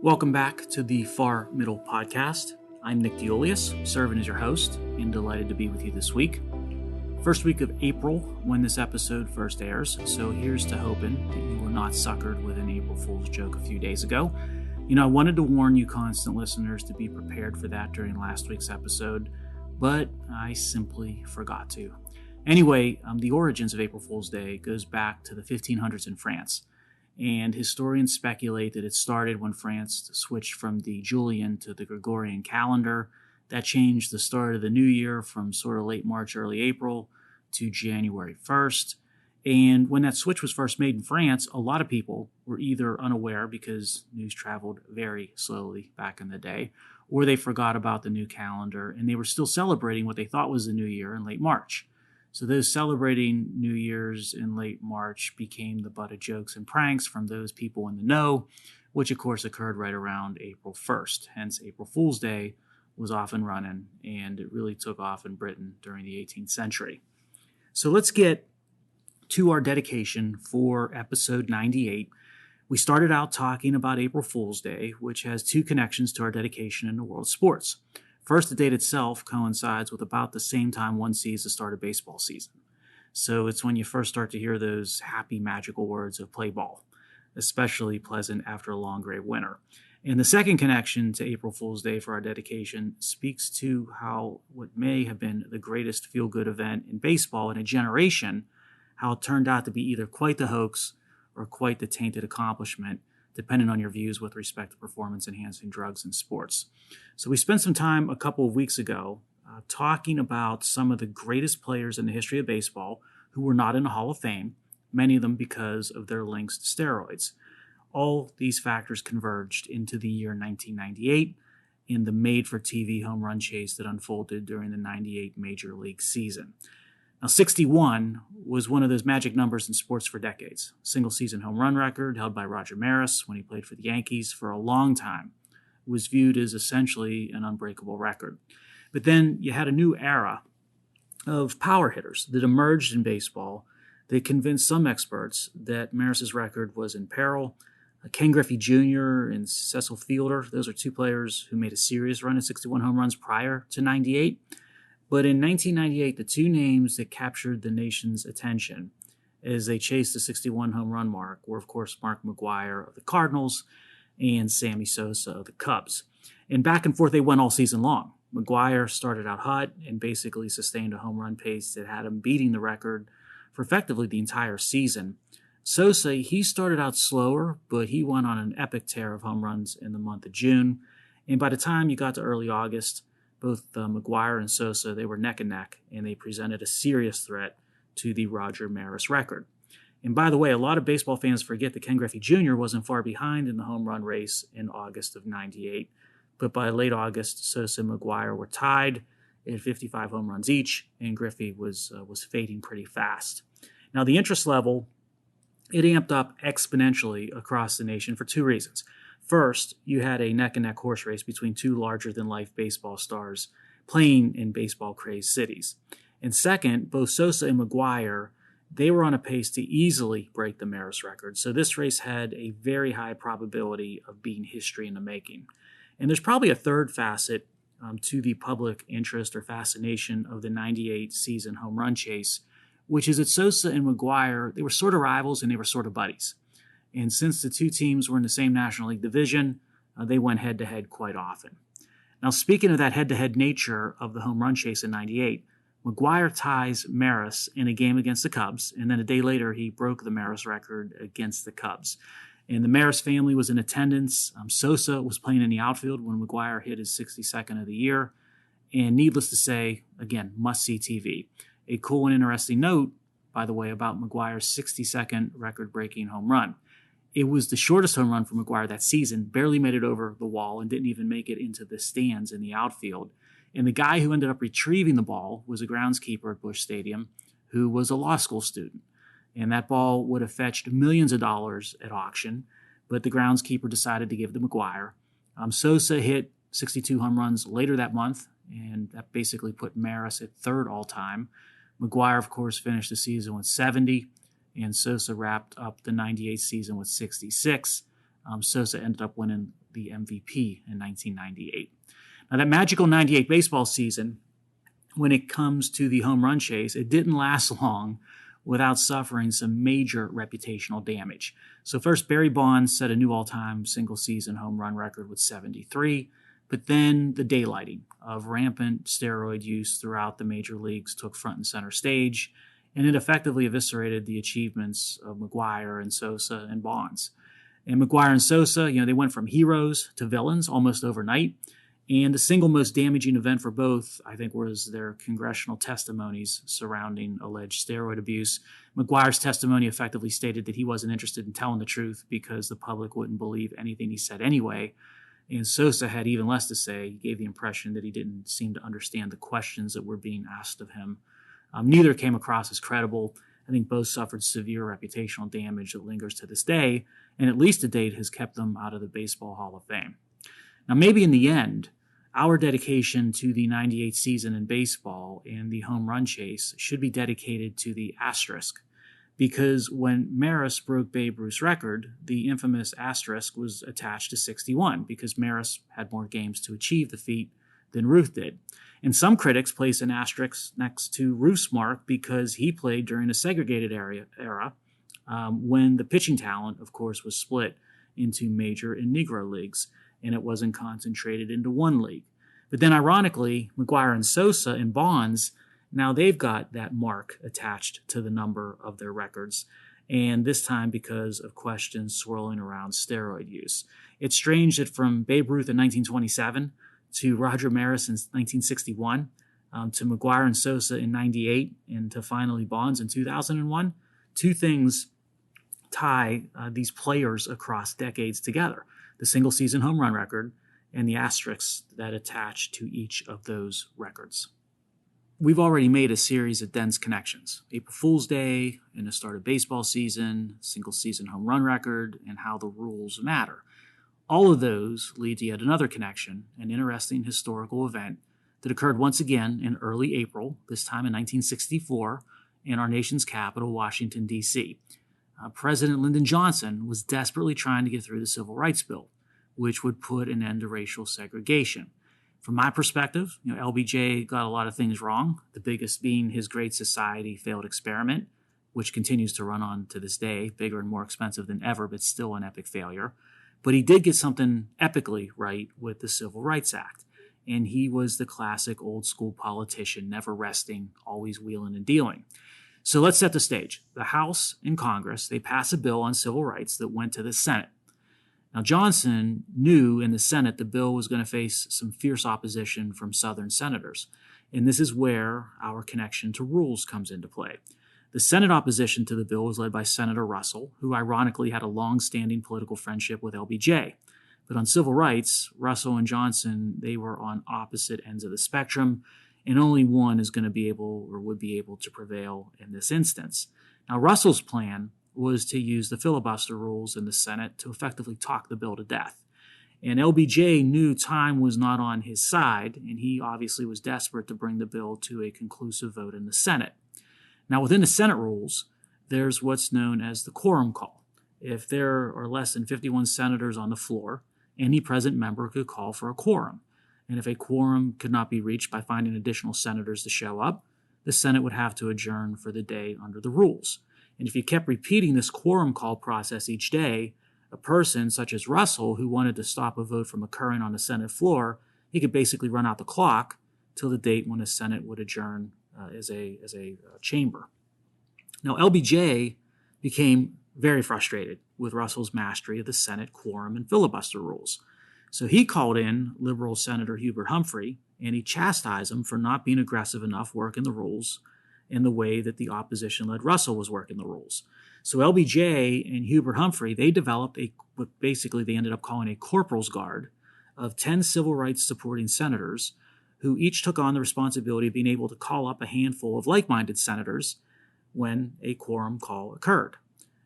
Welcome back to the Far Middle Podcast. I'm Nick DeOlius, serving as your host, and delighted to be with you this week. First week of April when this episode first airs, so here's to hoping that you were not suckered with an April Fool's joke a few days ago. I wanted to warn you constant listeners to be prepared for that during last week's episode, but I simply forgot to. Anyway, the origins of April Fool's Day goes back to the 1500s in France. And historians speculate that it started when France switched from the Julian to the Gregorian calendar. That changed the start of the new year from sort of late March, early April to January 1st. And when that switch was first made in France, a lot of people were either unaware because news traveled very slowly back in the day, or they forgot about the new calendar and they were still celebrating what they thought was the new year in late March. So those celebrating New Year's in late March became the butt of jokes and pranks from those people in the know, which of course occurred right around April 1st. Hence, April Fool's Day was off and running, and it really took off in Britain during the 18th century. So let's get to our dedication for episode 98. We started out talking about April Fool's Day, which has two connections to our dedication in the world of sports. First, the date itself coincides with about the same time one sees the start of baseball season. So it's when you first start to hear those happy, magical words of play ball, especially pleasant after a long, gray winter. And the second connection to April Fool's Day for our dedication speaks to how what may have been the greatest feel-good event in baseball in a generation, how it turned out to be either quite the hoax or quite the tainted accomplishment, depending on your views with respect to performance-enhancing drugs in sports. So we spent some time a couple of weeks ago talking about some of the greatest players in the history of baseball who were not in the Hall of Fame, many of them because of their links to steroids. All these factors converged into the year 1998 in the made-for-TV home run chase that unfolded during the 98 Major League season. Now, 61 was one of those magic numbers in sports for decades. Single-season home run record held by Roger Maris when he played for the Yankees for a long time. It was viewed as essentially an unbreakable record. But then you had a new era of power hitters that emerged in baseball that convinced some experts that Maris's record was in peril. Ken Griffey Jr. and Cecil Fielder, those are two players who made a serious run at 61 home runs prior to 98. But in 1998, the two names that captured the nation's attention as they chased the 61 home run mark were, of course, Mark McGwire of the Cardinals and Sammy Sosa of the Cubs. And back and forth they went all season long. McGwire started out hot and basically sustained a home run pace that had him beating the record for effectively the entire season. Sosa, he started out slower, but he went on an epic tear of home runs in the month of June. And by the time you got to early August, both McGwire and Sosa, they were neck and neck, and they presented a serious threat to the Roger Maris record. And by the way, a lot of baseball fans forget that Ken Griffey Jr. wasn't far behind in the home run race in August of 98. But by late August, Sosa and McGwire were tied at 55 home runs each, and Griffey was fading pretty fast. Now, the interest level, it amped up exponentially across the nation for two reasons. First, you had a neck-and-neck horse race between two larger-than-life baseball stars playing in baseball-crazed cities. And second, both Sosa and McGwire, they were on a pace to easily break the Maris record. So this race had a very high probability of being history in the making. And there's probably a third facet to the public interest or fascination of the 98 season home run chase, which is that Sosa and McGwire, they were sort of rivals and they were sort of buddies. And since the two teams were in the same National League division, they went head-to-head quite often. Now, speaking of that head-to-head nature of the home run chase in 98, McGwire ties Maris in a game against the Cubs, and then a day later he broke the Maris record against the Cubs. And the Maris family was in attendance. Sosa was playing in the outfield when McGwire hit his 62nd of the year. And needless to say, again, must-see TV. A cool and interesting note, by the way, about McGwire's 62nd record-breaking home run. It was the shortest home run for McGwire that season, barely made it over the wall and didn't even make it into the stands in the outfield. And the guy who ended up retrieving the ball was a groundskeeper at Busch Stadium who was a law school student. And that ball would have fetched millions of dollars at auction, but the groundskeeper decided to give it to McGwire. Sosa hit 62 home runs later that month, and that basically put Maris at third all-time. McGwire, of course, finished the season with 70, and Sosa wrapped up the 98 season with 66. Sosa ended up winning the MVP in 1998. Now, that magical 98 baseball season, when it comes to the home run chase, it didn't last long without suffering some major reputational damage. So first, Barry Bonds set a new all-time single-season home run record with 73, but then the daylighting of rampant steroid use throughout the major leagues took front and center stage, and it effectively eviscerated the achievements of McGwire and Sosa and Bonds. And McGwire and Sosa, they went from heroes to villains almost overnight. And the single most damaging event for both, I think, was their congressional testimonies surrounding alleged steroid abuse. McGwire's testimony effectively stated that he wasn't interested in telling the truth because the public wouldn't believe anything he said anyway. And Sosa had even less to say. He gave the impression that he didn't seem to understand the questions that were being asked of him. Neither came across as credible. I think both suffered severe reputational damage that lingers to this day, and at least to date has kept them out of the Baseball Hall of Fame. Now, maybe in the end, our dedication to the 98 season in baseball and the home run chase should be dedicated to the asterisk, because when Maris broke Babe Ruth's record, the infamous asterisk was attached to 61 because Maris had more games to achieve the feat than Ruth did. And some critics place an asterisk next to Ruth's mark because he played during a segregated era when the pitching talent, of course, was split into major and Negro leagues, and it wasn't concentrated into one league. But then, ironically, McGwire and Sosa and Bonds, now they've got that mark attached to the number of their records, and this time because of questions swirling around steroid use. It's strange that from Babe Ruth in 1927 to Roger Maris in 1961 to McGwire and Sosa in 98 and to finally Bonds in 2001, two things tie these players across decades together: the single-season home run record and the asterisks that attach to each of those records. We've already made a series of dense connections: April Fool's Day, and the start of baseball season, single-season home run record, and how the rules matter. All of those lead to yet another connection, an interesting historical event that occurred once again in early April, this time in 1964, in our nation's capital, Washington, D.C. President Lyndon Johnson was desperately trying to get through the Civil Rights Bill, which would put an end to racial segregation. From my perspective, LBJ got a lot of things wrong, the biggest being his Great Society failed experiment, which continues to run on to this day, bigger and more expensive than ever, but still an epic failure. But he did get something epically right with the Civil Rights Act, and he was the classic old-school politician, never resting, always wheeling and dealing. So let's set the stage. The House and Congress, they pass a bill on civil rights that went to the Senate. Now, Johnson knew in the Senate the bill was going to face some fierce opposition from Southern senators, and this is where our connection to rules comes into play. The Senate opposition to the bill was led by Senator Russell, who ironically had a long-standing political friendship with LBJ. But on civil rights, Russell and Johnson, they were on opposite ends of the spectrum, and only one is going to be able or would be able to prevail in this instance. Now, Russell's plan was to use the filibuster rules in the Senate to effectively talk the bill to death. And LBJ knew time was not on his side, and he obviously was desperate to bring the bill to a conclusive vote in the Senate. Now, within the Senate rules, there's what's known as the quorum call. If there are less than 51 senators on the floor, any present member could call for a quorum. And if a quorum could not be reached by finding additional senators to show up, the Senate would have to adjourn for the day under the rules. And if you kept repeating this quorum call process each day, a person such as Russell, who wanted to stop a vote from occurring on the Senate floor, he could basically run out the clock till the date when the Senate would adjourn as a chamber. Now, LBJ became very frustrated with Russell's mastery of the Senate quorum and filibuster rules. So he called in liberal Senator Hubert Humphrey, and he chastised him for not being aggressive enough working the rules in the way that the opposition-led Russell was working the rules. So LBJ and Hubert Humphrey, they developed what basically they ended up calling a corporal's guard of 10 civil rights supporting senators who each took on the responsibility of being able to call up a handful of like-minded senators when a quorum call occurred.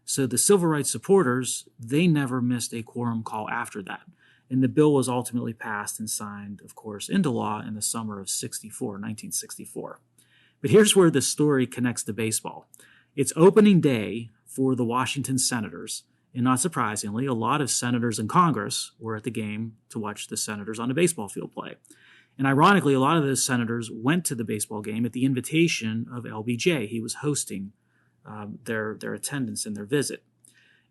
So the civil rights supporters, they never missed a quorum call after that. And the bill was ultimately passed and signed, of course, into law in the summer of 1964. But here's where the story connects to baseball. It's opening day for the Washington Senators, And not surprisingly, a lot of senators in Congress were at the game to watch the Senators on the baseball field play. And ironically, a lot of those senators went to the baseball game at the invitation of LBJ. He was hosting their attendance and their visit.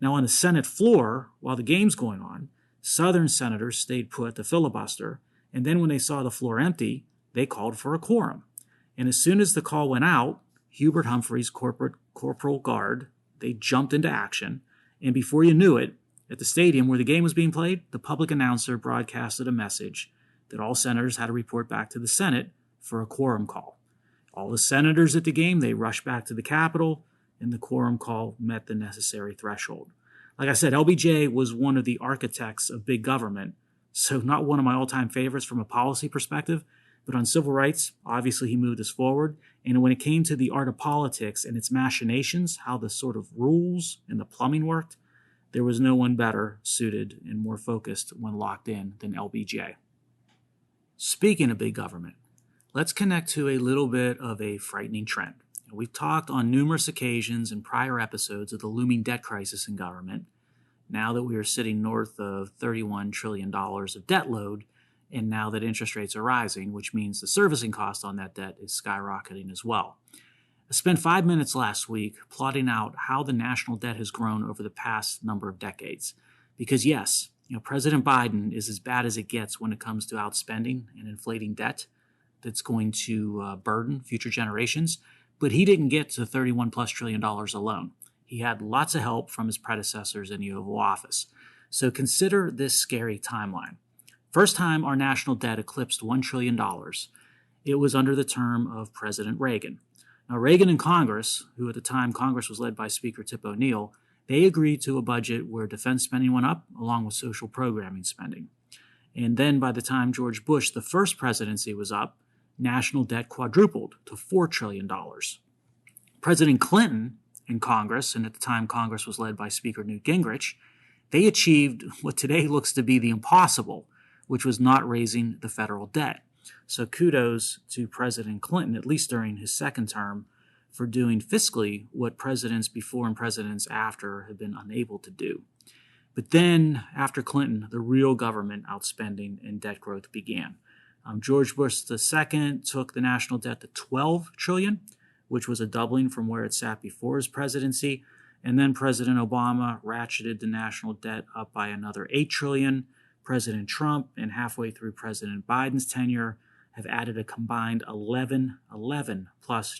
Now, on the Senate floor, while the game's going on, Southern senators stayed put to filibuster, and then when they saw the floor empty, they called for a quorum. And as soon as the call went out, Hubert Humphrey's Corporal Guard, they jumped into action, and before you knew it, at the stadium where the game was being played, the public announcer broadcasted a message that all senators had to report back to the Senate for a quorum call. All the senators at the game, they rushed back to the Capitol, and the quorum call met the necessary threshold. Like I said, LBJ was one of the architects of big government, so not one of my all-time favorites from a policy perspective, but on civil rights, obviously he moved us forward. And when it came to the art of politics and its machinations, how the sort of rules and the plumbing worked, there was no one better suited and more focused when locked in than LBJ. Speaking of big government, let's connect to a little bit of a frightening trend. We've talked on numerous occasions in prior episodes of the looming debt crisis in government. Now that we are sitting north of $31 trillion of debt load, and now that interest rates are rising, which means the servicing cost on that debt is skyrocketing as well. I spent 5 minutes last week plotting out how the national debt has grown over the past number of decades. Because yes, President Biden is as bad as it gets when it comes to outspending and inflating debt that's going to burden future generations. But he didn't get to $31+ trillion alone. He had lots of help from his predecessors in the Oval Office. So consider this scary timeline. First time our national debt eclipsed $1 trillion, it was under the term of President Reagan. Now, Reagan and Congress, who at the time Congress was led by Speaker Tip O'Neill, they agreed to a budget where defense spending went up along with social programming spending. And then by the time George Bush, the first presidency, was up, national debt quadrupled to $4 trillion. President Clinton and Congress, and at the time Congress was led by Speaker Newt Gingrich, they achieved what today looks to be the impossible, which was not raising the federal debt. So kudos to President Clinton, at least during his second term, for doing fiscally what presidents before and presidents after have been unable to do. But then, after Clinton, the real government outspending and debt growth began. George Bush II took the national debt to $12 trillion, which was a doubling from where it sat before his presidency. And then President Obama ratcheted the national debt up by another $8 trillion. President Trump and halfway through President Biden's tenure have added a combined $11+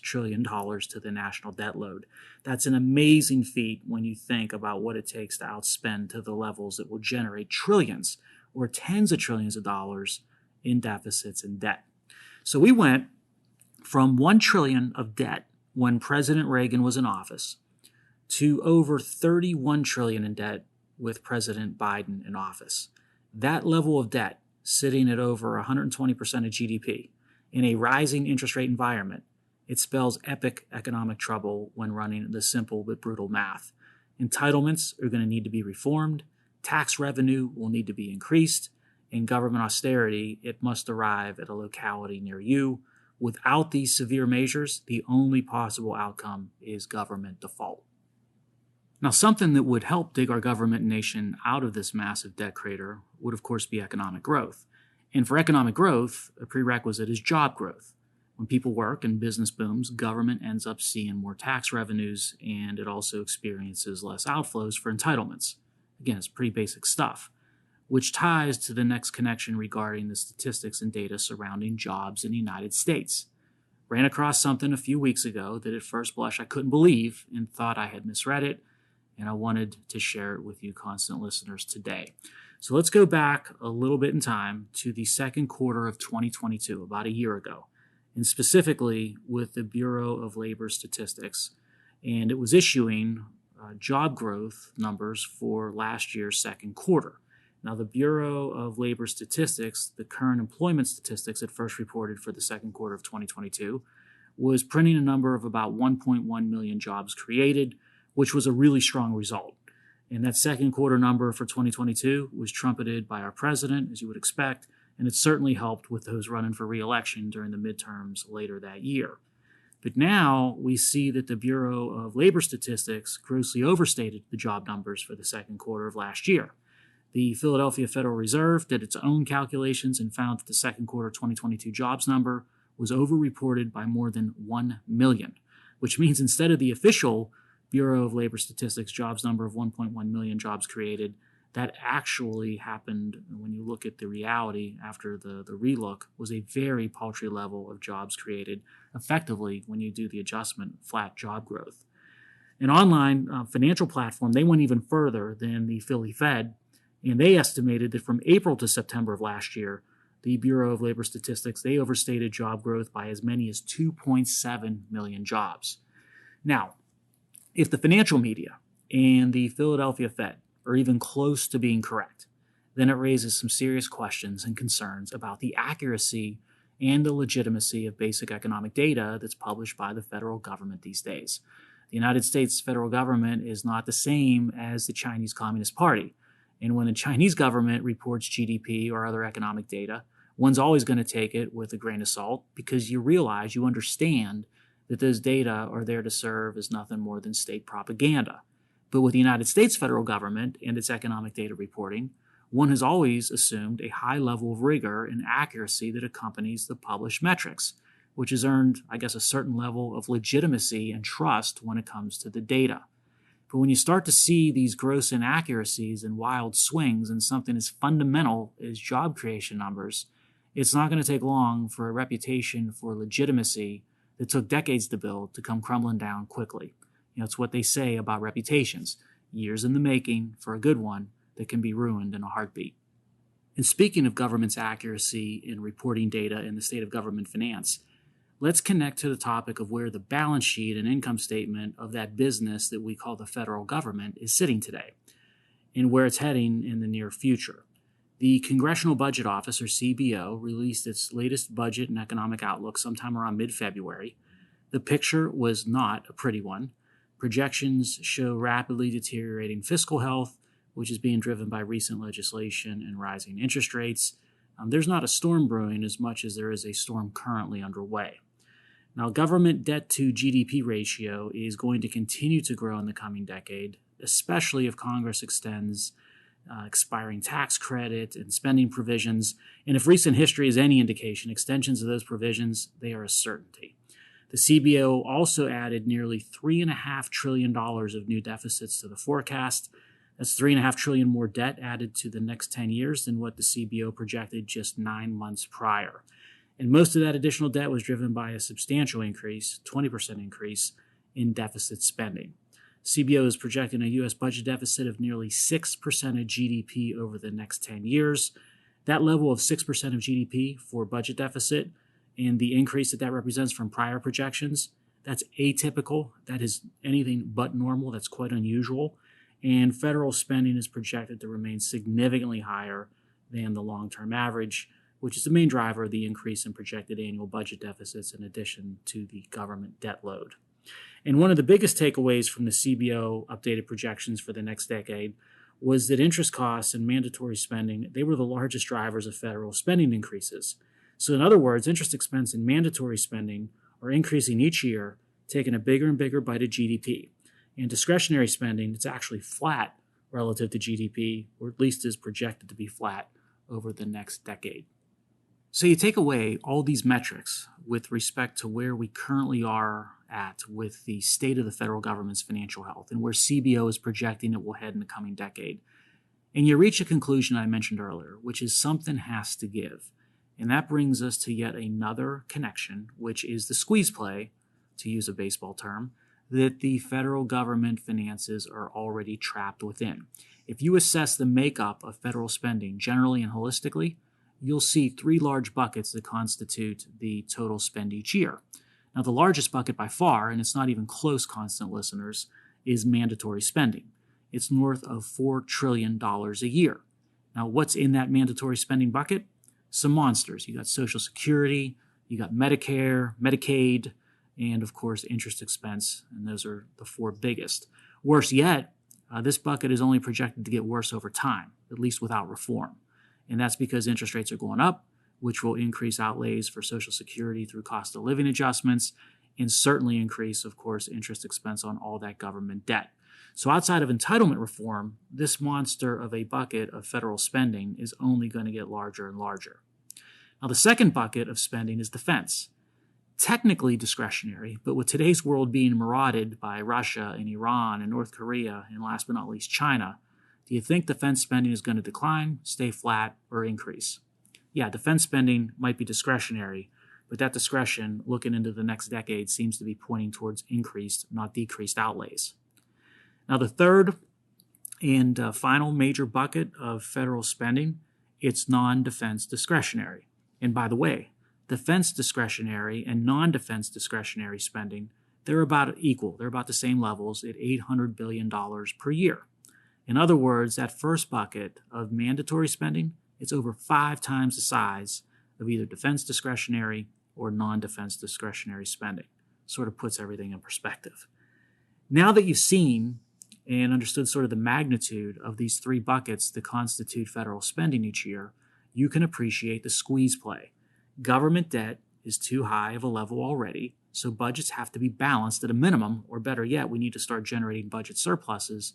trillion to the national debt load. That's an amazing feat when you think about what it takes to outspend to the levels that will generate trillions or tens of trillions of dollars in deficits and debt. So we went from $1 trillion of debt when President Reagan was in office to over $31 trillion in debt with President Biden in office. That level of debt, sitting at over 120% of GDP in a rising interest rate environment, it spells epic economic trouble when running the simple but brutal math. Entitlements are going to need to be reformed, tax revenue will need to be increased, and government austerity, it must arrive at a locality near you. Without these severe measures, the only possible outcome is government default. Now, something that would help dig our government and nation out of this massive debt crater would, of course, be economic growth. And for economic growth, a prerequisite is job growth. When people work and business booms, government ends up seeing more tax revenues, and it also experiences less outflows for entitlements. Again, it's pretty basic stuff, which ties to the next connection regarding the statistics and data surrounding jobs in the United States. Ran across something a few weeks ago that at first blush I couldn't believe and thought I had misread it, and I wanted to share it with you constant listeners today. So let's go back a little bit in time to the second quarter of 2022, about a year ago, and specifically with the Bureau of Labor Statistics. And it was issuing job growth numbers for last year's second quarter. Now, the Bureau of Labor Statistics, the current employment statistics it first reported for the second quarter of 2022, was printing a number of about 1.1 million jobs created, which was a really strong result. And that second quarter number for 2022 was trumpeted by our president, as you would expect, and it certainly helped with those running for re-election during the midterms later that year. But now we see that the Bureau of Labor Statistics grossly overstated the job numbers for the second quarter of last year. The Philadelphia Federal Reserve did its own calculations and found that the second quarter 2022 jobs number was overreported by more than 1 million, which means instead of the official Bureau of Labor Statistics jobs number of 1.1 million jobs created, that actually happened when you look at the reality after the relook was a very paltry level of jobs created effectively when you do the adjustment, flat job growth. An online financial platform, they went even further than the Philly Fed, and they estimated that from April to September of last year, the Bureau of Labor Statistics, they overstated job growth by as many as 2.7 million jobs. Now, if the financial media and the Philadelphia Fed are even close to being correct, then it raises some serious questions and concerns about the accuracy and the legitimacy of basic economic data that's published by the federal government these days. The United States federal government is not the same as the Chinese Communist Party. And when the Chinese government reports GDP or other economic data, one's always going to take it with a grain of salt because you realize, you understand that those data are there to serve as nothing more than state propaganda. But with the United States federal government and its economic data reporting, one has always assumed a high level of rigor and accuracy that accompanies the published metrics, which has earned, I guess, a certain level of legitimacy and trust when it comes to the data. But when you start to see these gross inaccuracies and wild swings in something as fundamental as job creation numbers, it's not going to take long for a reputation for legitimacy that took decades to build to come crumbling down quickly. It's what they say about reputations, years in the making for a good one that can be ruined in a heartbeat. And speaking of government's accuracy in reporting data in the state of government finance, let's connect to the topic of where the balance sheet and income statement of that business that we call the federal government is sitting today and where it's heading in the near future. The Congressional Budget Office, or CBO, released its latest budget and economic outlook sometime around mid-February. The picture was not a pretty one. Projections show rapidly deteriorating fiscal health, which is being driven by recent legislation and rising interest rates. There's not a storm brewing as much as there is a storm currently underway. Now, government debt to GDP ratio is going to continue to grow in the coming decade, especially if Congress extends expiring tax credit and spending provisions. And if recent history is any indication, extensions of those provisions, they are a certainty. The CBO also added nearly $3.5 trillion of new deficits to the forecast. That's $3.5 trillion more debt added to the next 10 years than what the CBO projected just 9 months prior. And most of that additional debt was driven by a substantial increase, 20% increase, in deficit spending. CBO is projecting a U.S. budget deficit of nearly 6% of GDP over the next 10 years. That level of 6% of GDP for budget deficit and the increase that represents from prior projections, that's atypical. That is anything but normal. That's quite unusual. And federal spending is projected to remain significantly higher than the long-term average, which is the main driver of the increase in projected annual budget deficits in addition to the government debt load. And one of the biggest takeaways from the CBO updated projections for the next decade was that interest costs and mandatory spending, they were the largest drivers of federal spending increases. So in other words, interest expense and mandatory spending are increasing each year, taking a bigger and bigger bite of GDP. And discretionary spending, it's actually flat relative to GDP, or at least is projected to be flat over the next decade. So you take away all these metrics with respect to where we currently are at with the state of the federal government's financial health and where CBO is projecting it will head in the coming decade. And you reach a conclusion I mentioned earlier, which is something has to give. And that brings us to yet another connection, which is the squeeze play, to use a baseball term, that the federal government finances are already trapped within. If you assess the makeup of federal spending generally and holistically, you'll see three large buckets that constitute the total spend each year. Now, the largest bucket by far, and it's not even close, constant listeners, is mandatory spending. It's north of $4 trillion a year. Now, what's in that mandatory spending bucket? Some monsters. You got Social Security, you got Medicare, Medicaid, and of course interest expense, and those are the four biggest. Worse yet, this bucket is only projected to get worse over time, at least without reform. And that's because interest rates are going up, which will increase outlays for Social Security through cost of living adjustments, and certainly increase, of course, interest expense on all that government debt. So outside of entitlement reform, this monster of a bucket of federal spending is only going to get larger and larger. Now, the second bucket of spending is defense. Technically discretionary, but with today's world being marauded by Russia and Iran and North Korea, and last but not least China, do you think defense spending is going to decline, stay flat, or increase? Yeah, defense spending might be discretionary, but that discretion, looking into the next decade, seems to be pointing towards increased, not decreased outlays. Now, the third and final major bucket of federal spending, it's non-defense discretionary. And by the way, defense discretionary and non-defense discretionary spending, they're about equal. They're about the same levels at $800 billion per year. In other words, that first bucket of mandatory spending, it's over 5 times the size of either defense discretionary or non-defense discretionary spending. Sort of puts everything in perspective. Now that you've seen and understood sort of the magnitude of these 3 buckets that constitute federal spending each year, you can appreciate the squeeze play. Government debt is too high of a level already, so budgets have to be balanced at a minimum, or better yet, we need to start generating budget surpluses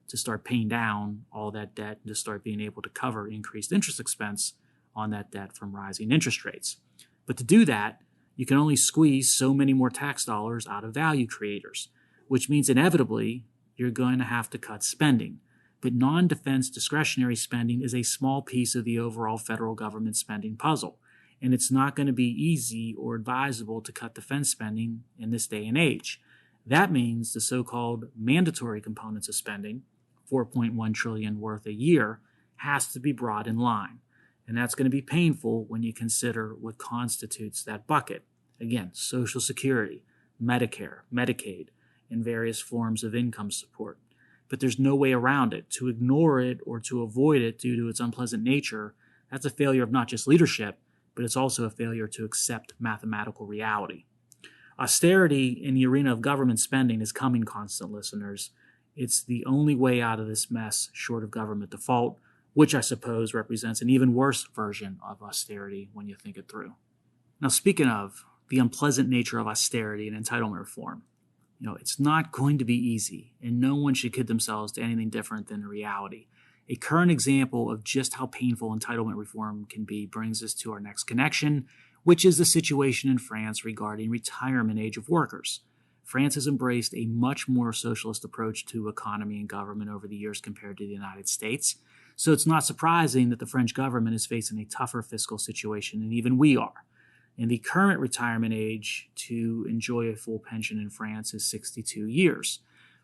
to start paying down all that debt and to start being able to cover increased interest expense on that debt from rising interest rates. But to do that, you can only squeeze so many more tax dollars out of value creators, which means inevitably you're going to have to cut spending. But non-defense discretionary spending is a small piece of the overall federal government spending puzzle. And it's not going to be easy or advisable to cut defense spending in this day and age. That means the so-called mandatory components of spending, $4.1 trillion worth a year, has to be brought in line. And that's going to be painful when you consider what constitutes that bucket. Again, Social Security, Medicare, Medicaid, and various forms of income support. But there's no way around it. To ignore it or to avoid it due to its unpleasant nature, that's a failure of not just leadership, but it's also a failure to accept mathematical reality. Austerity in the arena of government spending is coming, constant listeners. It's the only way out of this mess short of government default, which I suppose represents an even worse version of austerity when you think it through. Now, speaking of the unpleasant nature of austerity and entitlement reform, it's not going to be easy, and no one should kid themselves to anything different than reality. A current example of just how painful entitlement reform can be brings us to our next connection, which is the situation in France regarding retirement age of workers. France has embraced a much more socialist approach to economy and government over the years compared to the United States, so it's not surprising that the French government is facing a tougher fiscal situation than even we are. And the current retirement age to enjoy a full pension in France is 62 years.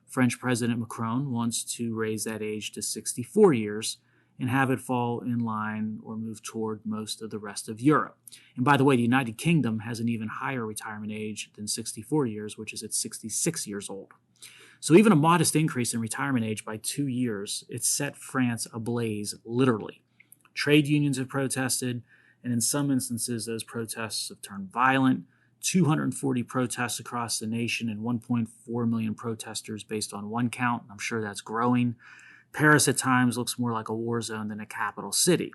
French President Macron wants to raise that age to 64 years and have it fall in line or move toward most of the rest of Europe. And by the way, the United Kingdom has an even higher retirement age than 64 years, which is at 66 years old. So even a modest increase in retirement age by 2 years, it's set France ablaze, literally. Trade unions have protested, and in some instances, those protests have turned violent. 240 protests across the nation and 1.4 million protesters based on one count. I'm sure that's growing. Paris at times looks more like a war zone than a capital city.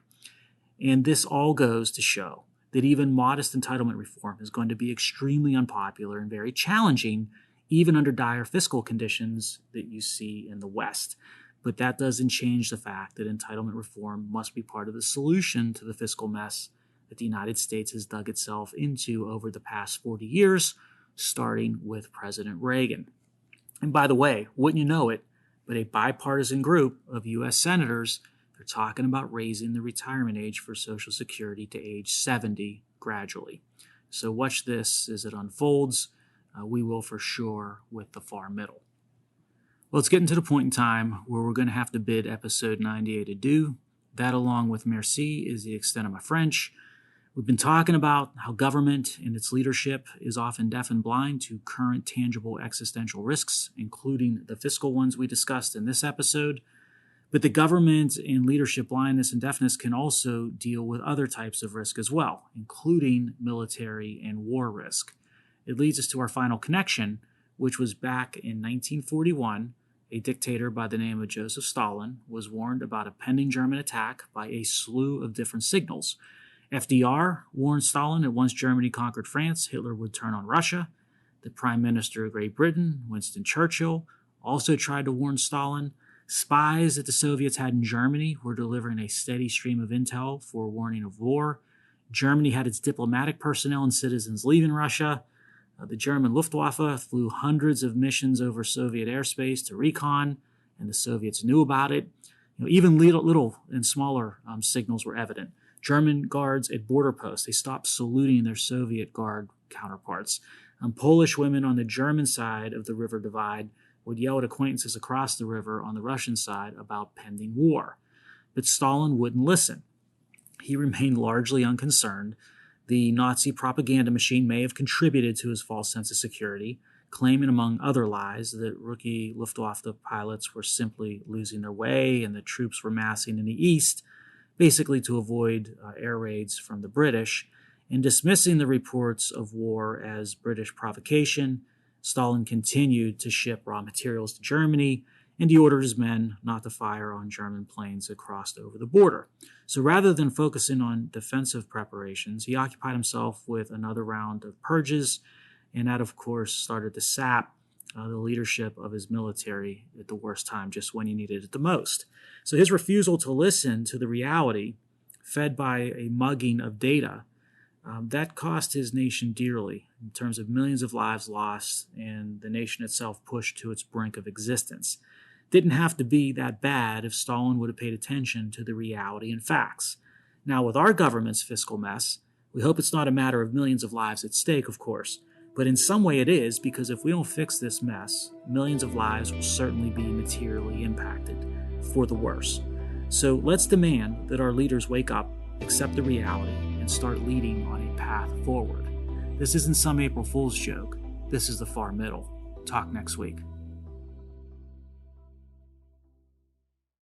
And this all goes to show that even modest entitlement reform is going to be extremely unpopular and very challenging, even under dire fiscal conditions that you see in the West. But that doesn't change the fact that entitlement reform must be part of the solution to the fiscal mess that the United States has dug itself into over the past 40 years, starting with President Reagan. And by the way, wouldn't you know it, but a bipartisan group of U.S. senators, they're talking about raising the retirement age for Social Security to age 70 gradually. So watch this as it unfolds. We will for sure with the far middle. Well, it's getting to the point in time where we're going to have to bid episode 98 adieu. That, along with merci, is the extent of my French. We've been talking about how government and its leadership is often deaf and blind to current tangible existential risks, including the fiscal ones we discussed in this episode. But the government and leadership blindness and deafness can also deal with other types of risk as well, including military and war risk. It leads us to our final connection, which was back in 1941. A dictator by the name of Joseph Stalin was warned about a pending German attack by a slew of different signals. FDR warned Stalin that once Germany conquered France, Hitler would turn on Russia. The Prime Minister of Great Britain, Winston Churchill, also tried to warn Stalin. Spies that the Soviets had in Germany were delivering a steady stream of intel for warning of war. Germany had its diplomatic personnel and citizens leaving Russia. The German Luftwaffe flew hundreds of missions over Soviet airspace to recon, and the Soviets knew about it. Even little and smaller signals were evident. German guards at border posts, they stopped saluting their Soviet guard counterparts. Polish women on the German side of the river divide would yell at acquaintances across the river on the Russian side about pending war. But Stalin wouldn't listen. He remained largely unconcerned. The Nazi propaganda machine may have contributed to his false sense of security, claiming, among other lies, that rookie Luftwaffe pilots were simply losing their way and the troops were massing in the east, basically to avoid air raids from the British. In dismissing the reports of war as British provocation, Stalin continued to ship raw materials to Germany, and he ordered his men not to fire on German planes that crossed over the border. So rather than focusing on defensive preparations, he occupied himself with another round of purges, and that, of course, started to sap the leadership of his military at the worst time, just when he needed it the most. So his refusal to listen to the reality, fed by a mugging of data, that cost his nation dearly in terms of millions of lives lost and the nation itself pushed to its brink of existence. Didn't have to be that bad if Stalin would have paid attention to the reality and facts. Now, with our government's fiscal mess, we hope it's not a matter of millions of lives at stake, of course, but in some way it is, because if we don't fix this mess, millions of lives will certainly be materially impacted for the worse. So let's demand that our leaders wake up, accept the reality, and start leading on a path forward. This isn't some April Fool's joke. This is the far middle. Talk next week.